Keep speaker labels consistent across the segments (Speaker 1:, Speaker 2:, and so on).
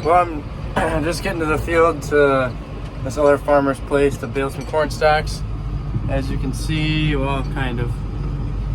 Speaker 1: Well, I'm just getting to the field to this other farmer's place to bale some corn stalks. As you can see, well, kind of,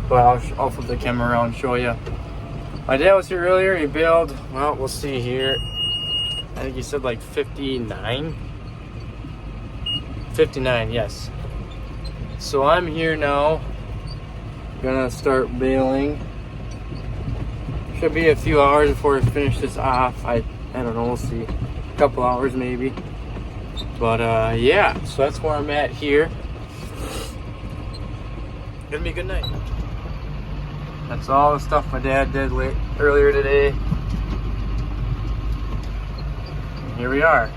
Speaker 1: but I'll flip the camera around and show you. My dad was here earlier. He baled, well, we'll see here. I think he said like 59. 59, yes. So I'm here now. Gonna start baling. Should be a few hours before we finish this off. I don't know, we'll see. A couple hours maybe. But yeah, so that's where I'm at here. Gonna be a good night. That's all the stuff my dad did earlier today. And here we are.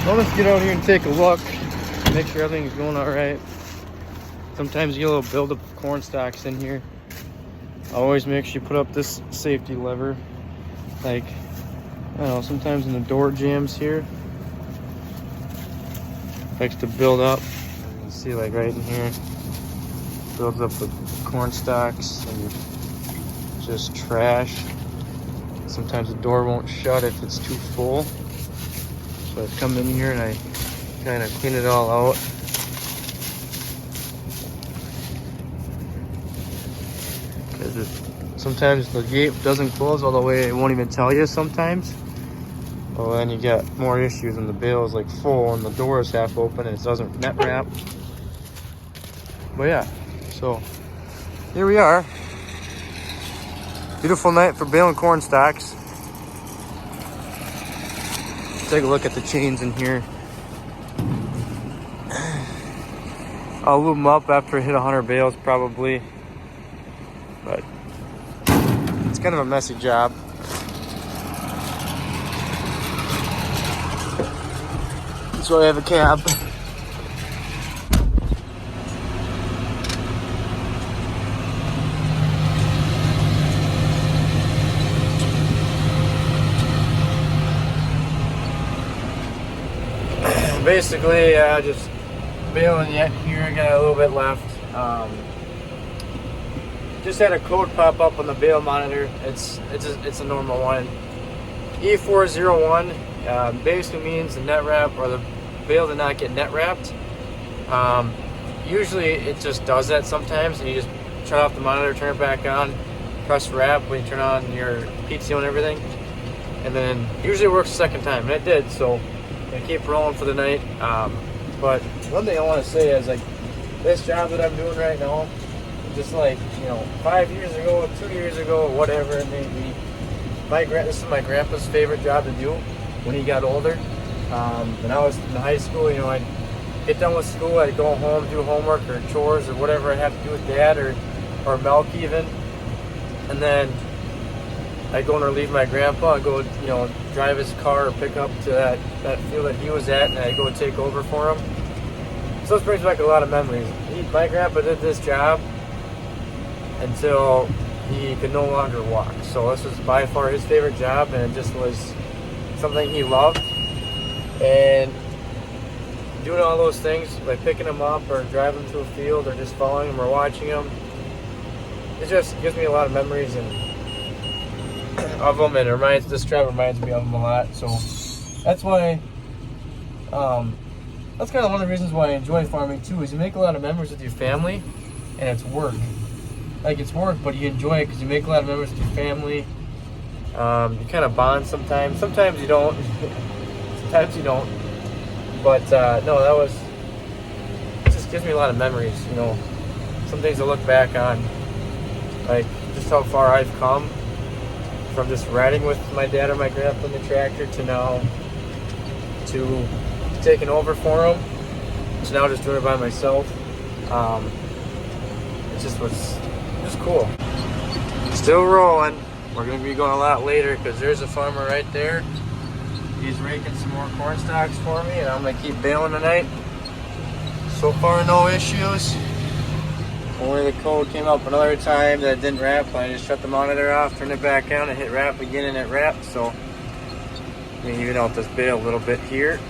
Speaker 1: Well, let's get out here and take a look, make sure everything's going all right. Sometimes you get a little buildup of corn stalks in here. Always make sure you put up this safety lever. Like, I don't know, sometimes in the door jams here, likes to build up. You can see like right in here, builds up the corn stalks and just trash. Sometimes the door won't shut if it's too full. So I come in here and I kind of clean it all out. Because sometimes the gate doesn't close all the way, it won't even tell you sometimes. Well, then you get more issues when the bale is like full and the door is half open and it doesn't net wrap. But yeah, so here we are. Beautiful night for baling corn stalks. Take a look at the chains in here. I'll lube them up after I hit 100 bales probably, but it's kind of a messy job. So I have a cab. Basically, just baling yet here. Got a little bit left. Just had a code pop up on the bale monitor. It's a normal one. E401 basically means the net wrap or the bale did not get net wrapped. Usually it just does that sometimes, and you just turn off the monitor, turn it back on, press wrap when you turn on your PTO and everything, and then usually it works the second time, and it did. So I keep rolling for the night. But one thing I want to say is, like, this job that I'm doing right now, just like, you know, 5 years ago, 2 years ago, whatever it may be, this is my grandpa's favorite job to do when he got older. When I was in high school, you know, I'd get done with school, I'd go home, do homework or chores or whatever I have to do with dad or milk even, and then I'd go and relieve my grandpa. I'd go, you know, drive his car or pick up to that field that he was at, and I'd go take over for him. So this brings back a lot of memories. My grandpa did this job until he could no longer walk. So this was by far his favorite job, and it just was something he loved. And doing all those things, like picking him up or driving to a field or just following him or watching him, it just gives me a lot of memories. And of them, and this trap reminds me of them a lot. So that's why, that's kind of one of the reasons why I enjoy farming too, is you make a lot of memories with your family, and it's work. Like, it's work, but you enjoy it because you make a lot of memories with your family. You kind of bond sometimes. Sometimes you don't. Sometimes you don't. But no, it just gives me a lot of memories. You know, some things to look back on, like just how far I've come from just riding with my dad or my grandpa in the tractor to now to taking over for him, to now just doing it by myself. It just was just cool. Still rolling. We're gonna be going a lot later because there's a farmer right there. He's raking some more corn stalks for me, and I'm gonna keep baling tonight. So far, no issues. Only the code came up another time that didn't wrap. I just shut the monitor off, turned it back on, and hit wrap again, and it wrapped. So I'm gonna even out this bale a little bit here.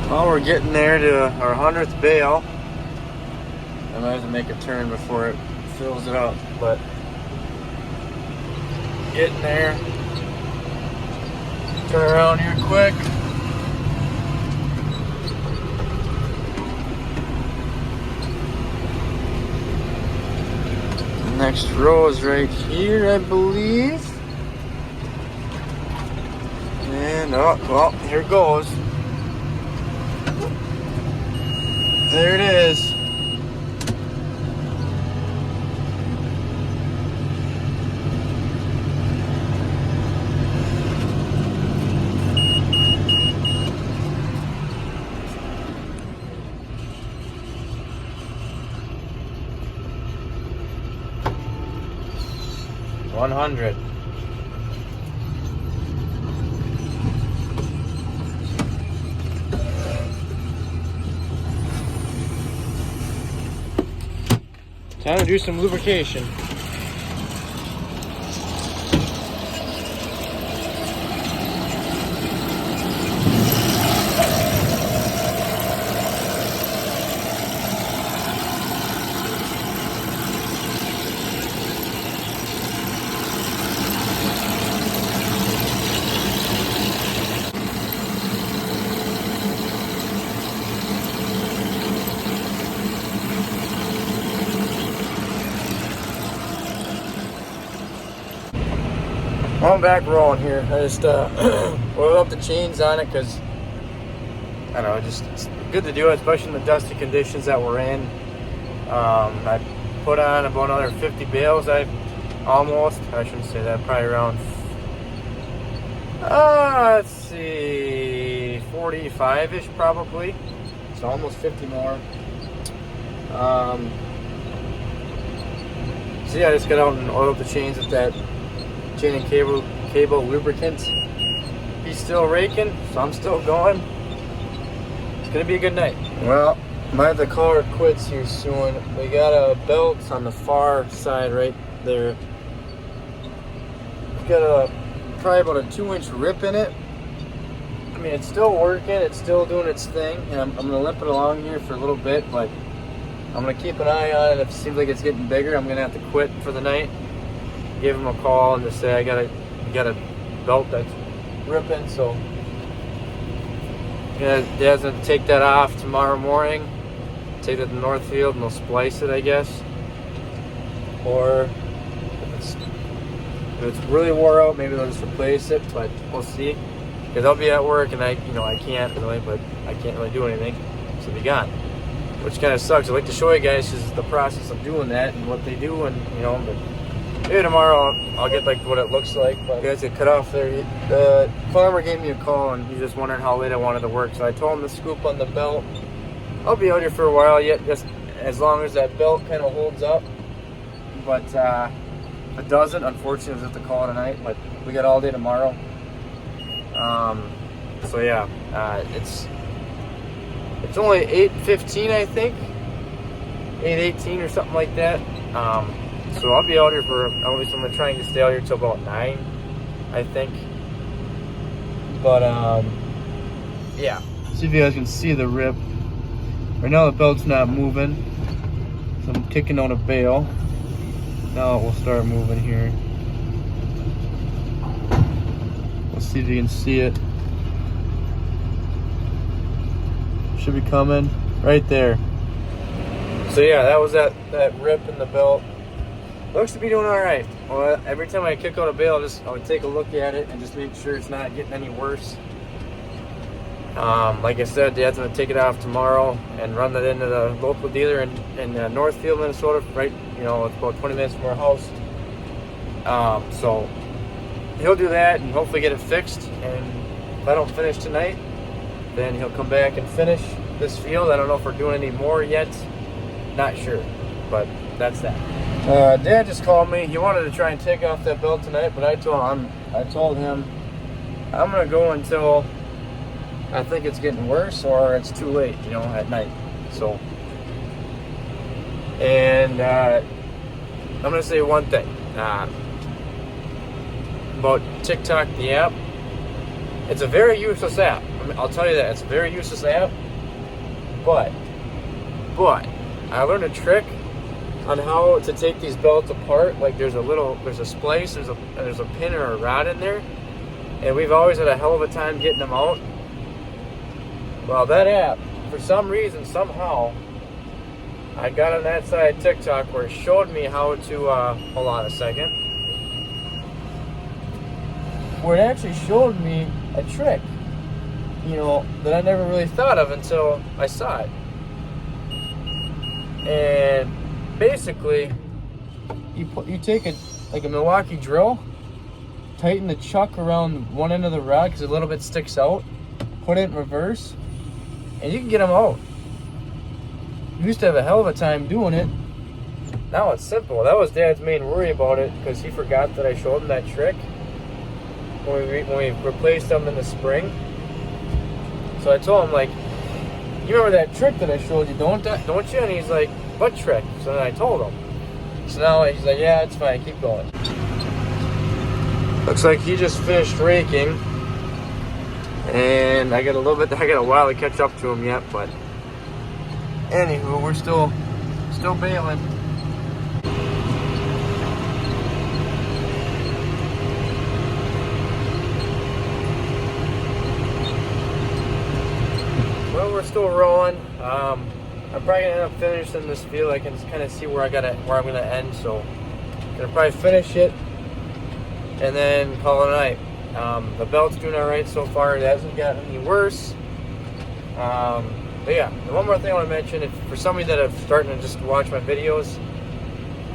Speaker 1: Well, we're getting there to our 100th bale. I might have to make a turn before it fills it up, but getting there. Turn around here quick. The next row is right here, I believe. And oh, well, here it goes. There it is. $100. Time to do some lubrication. Well, I'm back rolling here. I just oiled up the chains on it because, I don't know, just it's good to do it, especially in the dusty conditions that we're in. I put on about another 50 bales. I shouldn't say that, probably around, let's see, 45-ish probably. So almost 50 more. So yeah, I just got out and oiled up the chains with that chain and cable lubricant. He's still raking, so I'm still going. It's gonna be a good night. Well, might have to call it quits here soon. We got a belt on the far side right there. We've got probably about a 2-inch rip in it. I mean, it's still working, it's still doing its thing, and I'm gonna limp it along here for a little bit, but I'm gonna keep an eye on it. If it seems like it's getting bigger, I'm gonna have to quit for the night. Give him a call and just say I got a belt that's ripping, so yeah, Dad's gonna take that off tomorrow morning, take it to the Northfield, and they'll splice it, I guess. Or if it's really wore out, maybe they'll just replace it, but we'll see. Because I'll be at work and I can't really do anything, so be gone. Which kind of sucks. I like to show you guys just the process of doing that and what they do, and but maybe tomorrow I'll get like what it looks like. But you guys get cut off there. The farmer gave me a call and he's just wondering how late I wanted to work. So I told him to scoop on the belt. I'll be out here for a while yet, just as long as that belt kind of holds up. But if it doesn't, unfortunately, we'll have to call it a night. But we got all day tomorrow. So yeah, it's only 8:15, I think, 8:18 or something like that. So I'll be out here for, at least I'm trying to stay out here till about 9, I think. But yeah, see if you guys can see the rip. Right now the belt's not moving, so I'm kicking on a bale. Now it will start moving here. Let's see if you can see it. Should be coming right there. So yeah, that was that rip in the belt. Looks to be doing all right. Well, every time I kick out a bale, I would take a look at it and just make sure it's not getting any worse. Like I said, Dad's gonna take it off tomorrow and run that into the local dealer in Northfield, Minnesota. Right, you know, it's about 20 minutes from our house. So he'll do that and hopefully get it fixed. And if I don't finish tonight, then he'll come back and finish this field. I don't know if we're doing any more yet. Not sure, but that's that. Dad just called me. He wanted to try and take off that belt tonight, but I told him I'm gonna go until I think it's getting worse or it's too late, you know, at night. So, and I'm gonna say one thing about TikTok, the app. It's a very useless app. I mean, I'll tell you that it's a very useless app. But I learned a trick on how to take these belts apart. Like there's a splice, there's a pin or a rod in there, and we've always had a hell of a time getting them out. Well, that app, for some reason, somehow, I got on that side of TikTok where it showed me how to, hold on a second, where it actually showed me a trick, you know, that I never really thought of until I saw it. And basically, you take a Milwaukee drill, tighten the chuck around one end of the rod because a little bit sticks out, put it in reverse, and you can get them out. You used to have a hell of a time doing it. Now it's simple. That was Dad's main worry about it because he forgot that I showed him that trick when we replaced them in the spring. So I told him, like, you remember that trick that I showed you, don't you? And he's like, what trick? So then I told him. So now he's like, yeah, it's fine, keep going. Looks like he just finished raking. And I got a while to catch up to him yet, but anywho, we're still baling. Well, we're still rolling. I'm probably gonna end up finishing this field. I can kind of see where I'm gonna end, so I'm gonna probably finish it and then call it a night. The belt's doing all right so far. It hasn't gotten any worse. But yeah, and one more thing I want to mention: if for somebody that are starting to just watch my videos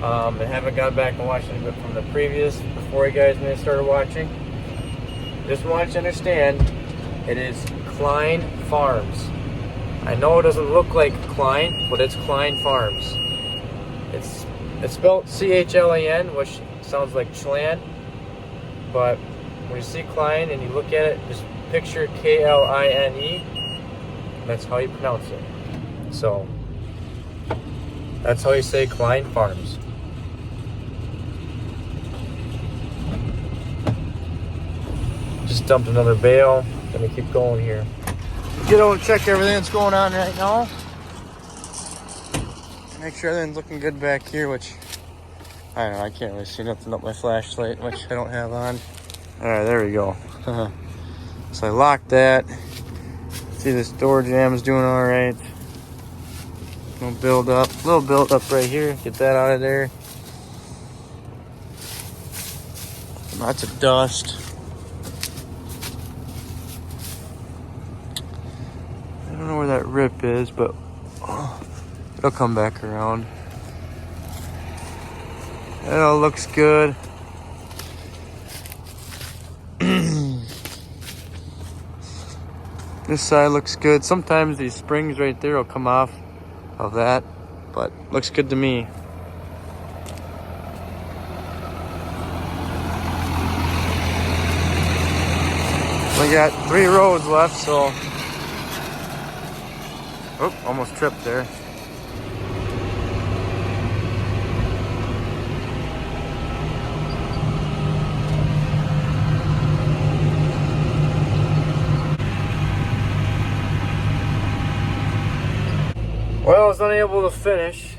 Speaker 1: and haven't gone back and watched any from the previous before you guys may have started watching, just want you to understand, it is Klein Farms. I know it doesn't look like Klein, but it's Klein Farms. It's spelled C-H-L-A-N, which sounds like Chlan, but when you see Klein and you look at it, just picture K-L-I-N-E. That's how you pronounce it. So that's how you say Klein Farms. Just dumped another bale. Gonna keep going here. Get over and check everything that's going on right now. Make sure everything's looking good back here, which I don't know, I can't really see nothing up my flashlight, which I don't have on. Alright, there we go. So I locked that. See, this door jam is doing alright. Little build up right here. Get that out of there. Lots of dust. I don't know where that rip is, but it'll come back around. It all looks good. This side looks good. Sometimes these springs right there will come off of that, but looks good to me. We got 3 rows left, so almost tripped there. Well, I was unable to finish,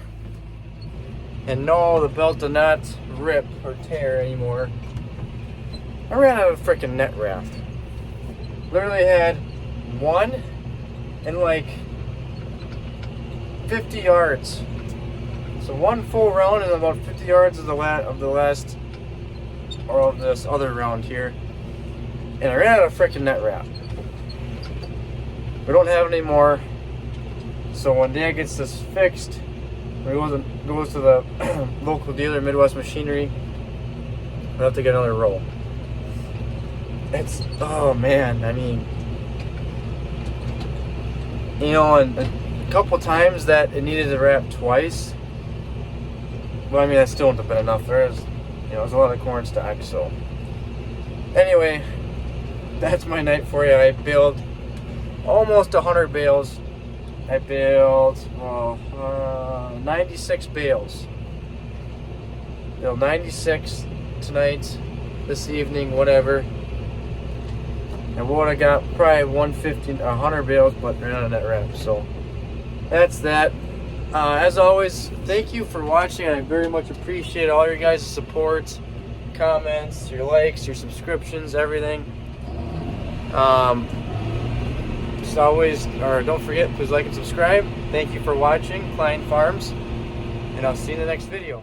Speaker 1: and no, the belt did not rip or tear anymore. I ran out of freaking net wrap. Literally had one in like 50 yards. So one full round and about 50 yards of this other round here. And I ran out of freaking net wrap. We don't have any more. So when Dad gets this fixed, when he goes to the local dealer, Midwest Machinery, we'll have to get another roll. It's, oh man, I mean, you know, and a couple times that it needed to wrap twice. Well, I mean, that still wouldn't have been enough. There's a lot of corn stock. So anyway, that's my night for you. I baled almost 100 bales. I baled 96 bales. Baled 96 tonight, this evening, whatever. And what I got, probably 100 bales, but ran out of net wrap. So that's that. As always, thank you for watching. I very much appreciate all your guys' support, comments, your likes, your subscriptions, everything. Don't forget, please like and subscribe. Thank you for watching Klein Farms, and I'll see you in the next video.